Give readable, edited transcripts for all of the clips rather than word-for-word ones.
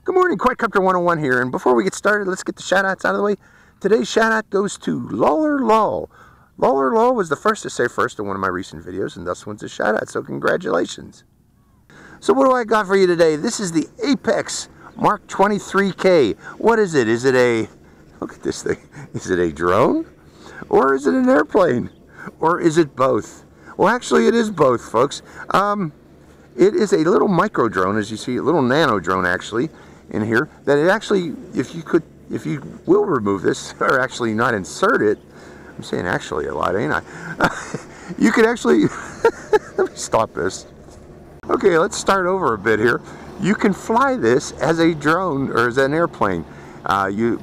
Good morning, Quadcopter 101 here, and before we get started, let's get the shout-outs out of the way. Today's shout-out goes to Lawler Law. Lawler Law was the first to say first in one of my recent videos, and thus wins a shout-out, so congratulations. So what do I got for you today? This is the Apex Mark 23K. What is it? Is it a, look at this thing, is it a drone? Or is it an airplane? Or is it both? Well, actually it is both, folks. It is a little micro drone, as you see, a little nano drone actually in here, that it actually, if you will remove this, or actually not insert it, I'm saying actually a lot, ain't I? You could actually, let me stop this. Okay, let's start over a bit here. You can fly this as a drone or as an airplane. You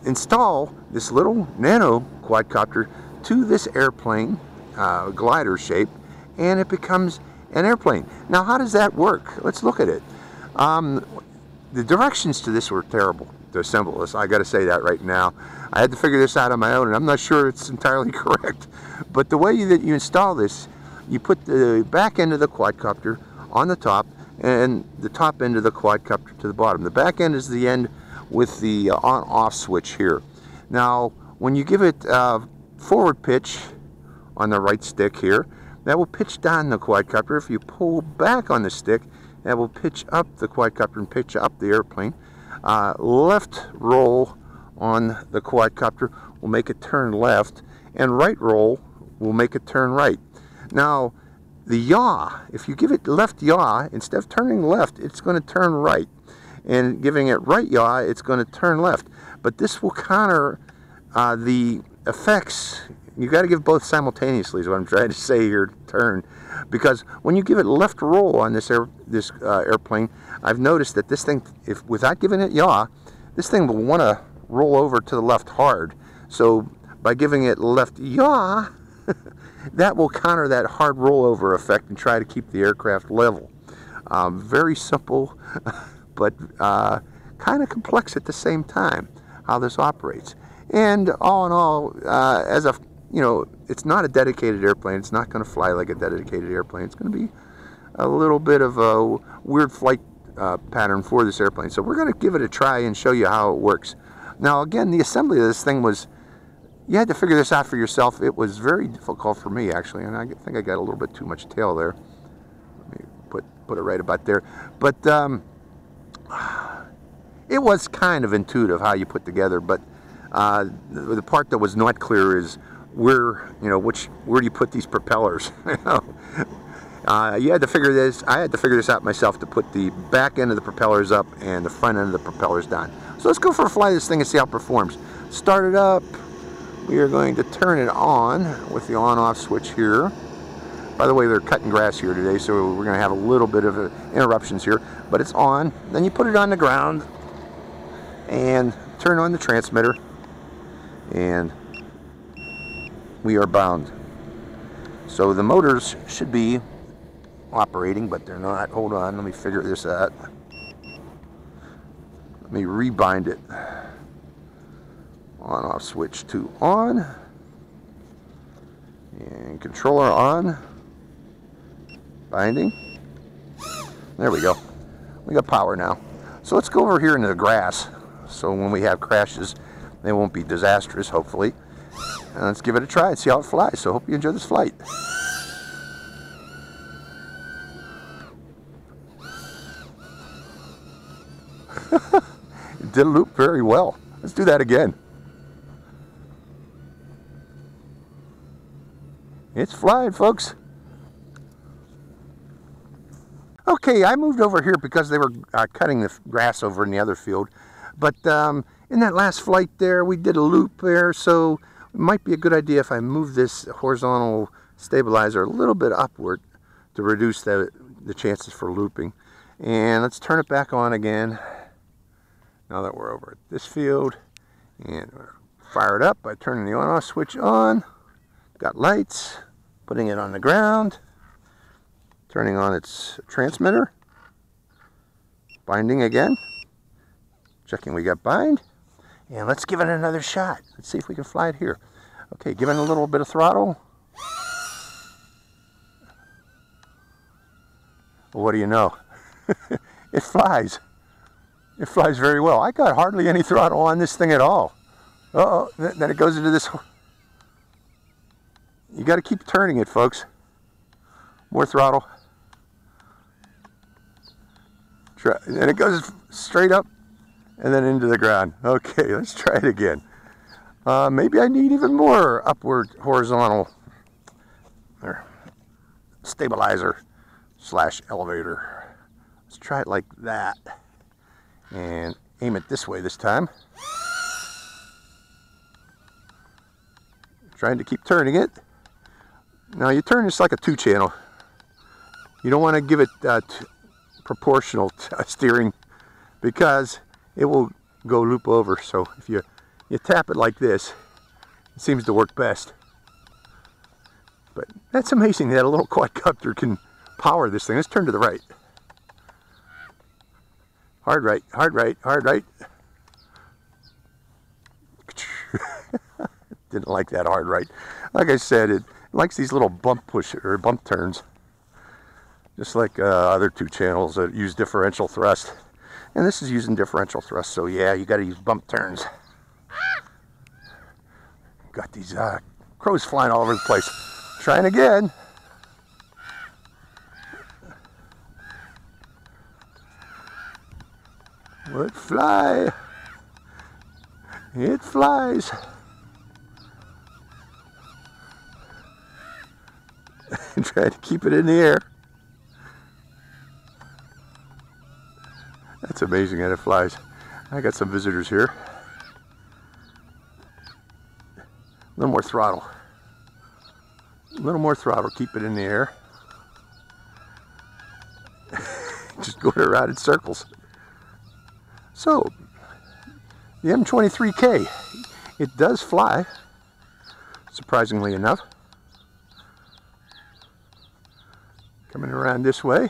install this little nano quadcopter to this airplane glider shape, and it becomes an airplane. Now, how does that work? Let's look at it. The directions to this were terrible to assemble this. I got to say that right now. I had to figure this out on my own, and I'm not sure it's entirely correct. But the way that you install this, you put the back end of the quadcopter on the top, and the top end of the quadcopter to the bottom. The back end is the end with the on-off switch here. Now, when you give it forward pitch on the right stick here, that will pitch down the quadcopter. If you pull back on the stick, that will pitch up the quadcopter and pitch up the airplane. Left roll on the quadcopter will make it turn left, and right roll will make it turn right. Now, the yaw, if you give it left yaw, instead of turning left, it's going to turn right. And giving it right yaw, it's going to turn left. But this will counter the effects. You got to give both simultaneously is what I'm trying to say here, turn. Because when you give it left roll on this airplane, I've noticed that this thing, if without giving it yaw, this thing will want to roll over to the left hard. So by giving it left yaw, that will counter that hard rollover effect and try to keep the aircraft level. Very simple, but kind of complex at the same time, how this operates. And all in all, as a, you know, it's not a dedicated airplane. It's not going to fly like a dedicated airplane. It's going to be a little bit of a weird flight pattern for this airplane. So we're going to give it a try and show you how it works. Now, again, the assembly of this thing was, you had to figure this out for yourself. It was very difficult for me, actually, and I think I got a little bit too much tail there. Let me put it right about there. But it was kind of intuitive how you put together, but the part that was not clear is where do you put these propellers? You had to figure this. I had to figure this out myself to put the back end of the propellers up and the front end of the propellers down. So let's go for a fly of this thing and see how it performs. Start it up. We are going to turn it on with the on-off switch here. By the way, they're cutting grass here today, so we're going to have a little bit of interruptions here. But it's on. Then you put it on the ground and turn on the transmitter, and we are bound. So the motors should be operating, but they're not. Hold on, let me figure this out. Let me rebind it. On-off switch to on, and controller on, binding. There we go. We got power now. So let's go over here into the grass, so when we have crashes, they won't be disastrous, hopefully. And let's give it a try and see how it flies. So hope you enjoy this flight. It did loop very well. Let's do that again. It's flying, folks. Okay, I moved over here because they were cutting the grass over in the other field. But in that last flight there, we did a loop there, so it might be a good idea if I move this horizontal stabilizer a little bit upward to reduce the chances for looping. And let's turn it back on again now that we're over at this field. And fire it up by turning the on-off switch on. Got lights, putting it on the ground, turning on its transmitter, binding again, checking we got bind, and let's give it another shot. Let's see if we can fly it here. Okay, giving it a little bit of throttle. Well, what do you know? It flies. It flies very well. I got hardly any throttle on this thing at all. Uh-oh, then it goes into this. You got to keep turning it, folks. More throttle. And it goes straight up and then into the ground. Okay, let's try it again. Maybe I need even more upward horizontal or stabilizer / elevator. Let's try it like that and aim it this way this time. Trying to keep turning it. Now you turn this like a 2-channel. You don't want to give it proportional steering because it will go loop over. So if you tap it like this, it seems to work best. But that's amazing that a little quadcopter can power this thing. Let's turn to the right. Hard right, hard right, hard right. Didn't like that hard right. Like I said, it likes these little bump turns. Just like other 2 channels that use differential thrust. And this is using differential thrust, so yeah, you gotta use bump turns. Got these crows flying all over the place. Trying again. Will it fly? It flies. Try to keep it in the air. That's amazing that it flies. I got some visitors here. A little more throttle. A little more throttle. Keep it in the air. Just going around in circles. So, the M23K, it does fly, surprisingly enough. Coming around this way.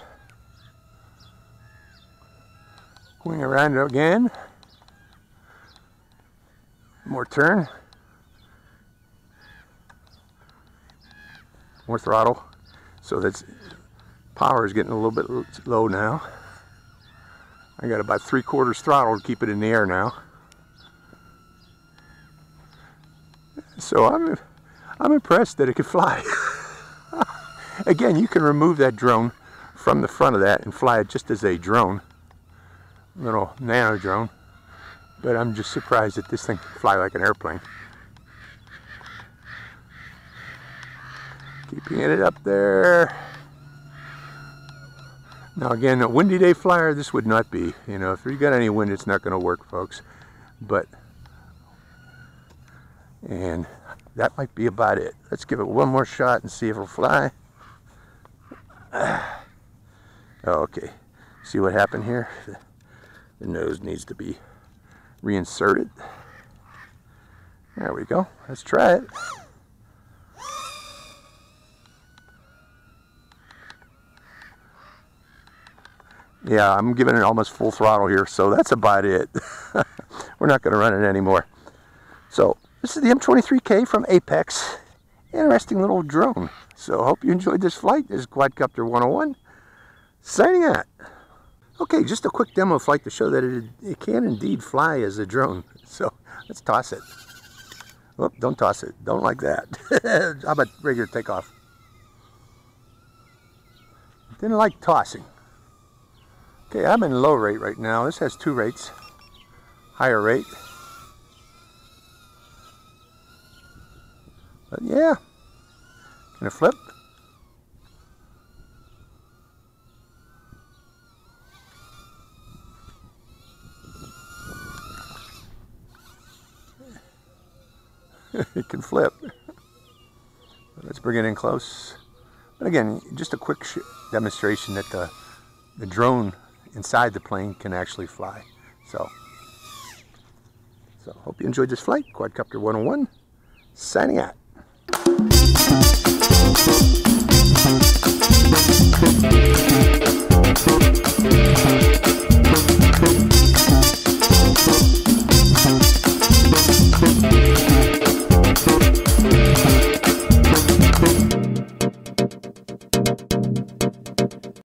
Going around again. More turn. More throttle. So that's power is getting a little bit low now. I got about 3/4 throttle to keep it in the air now. So I'm impressed that it can fly. Again, you can remove that drone from the front of that and fly it just as a drone. Little nano drone. But I'm just surprised that this thing can fly like an airplane. Keeping it up there. Now again, a windy day flyer, this would not be. You know, if you got any wind, it's not going to work, folks. And that might be about it. Let's give it one more shot and see if it'll fly. Okay, see what happened here? The nose needs to be reinserted. There we go. Let's try it. Yeah, I'm giving it almost full throttle here, so that's about it. We're not going to run it anymore. So, this is the M23K from Apex. Interesting little drone. So, hope you enjoyed this flight. This is Quadcopter 101. Signing out. Okay, just a quick demo flight to show that it can indeed fly as a drone. So, let's toss it. Oh, don't toss it. Don't like that. How about regular takeoff? Didn't like tossing. Okay, I'm in low rate right now. This has 2 rates. Higher rate. But yeah. Can it flip? It can flip. Let's bring it in close. But again, just a quick demonstration that the drone inside the plane can actually fly. So hope you enjoyed this flight. Quadcopter 101, signing out.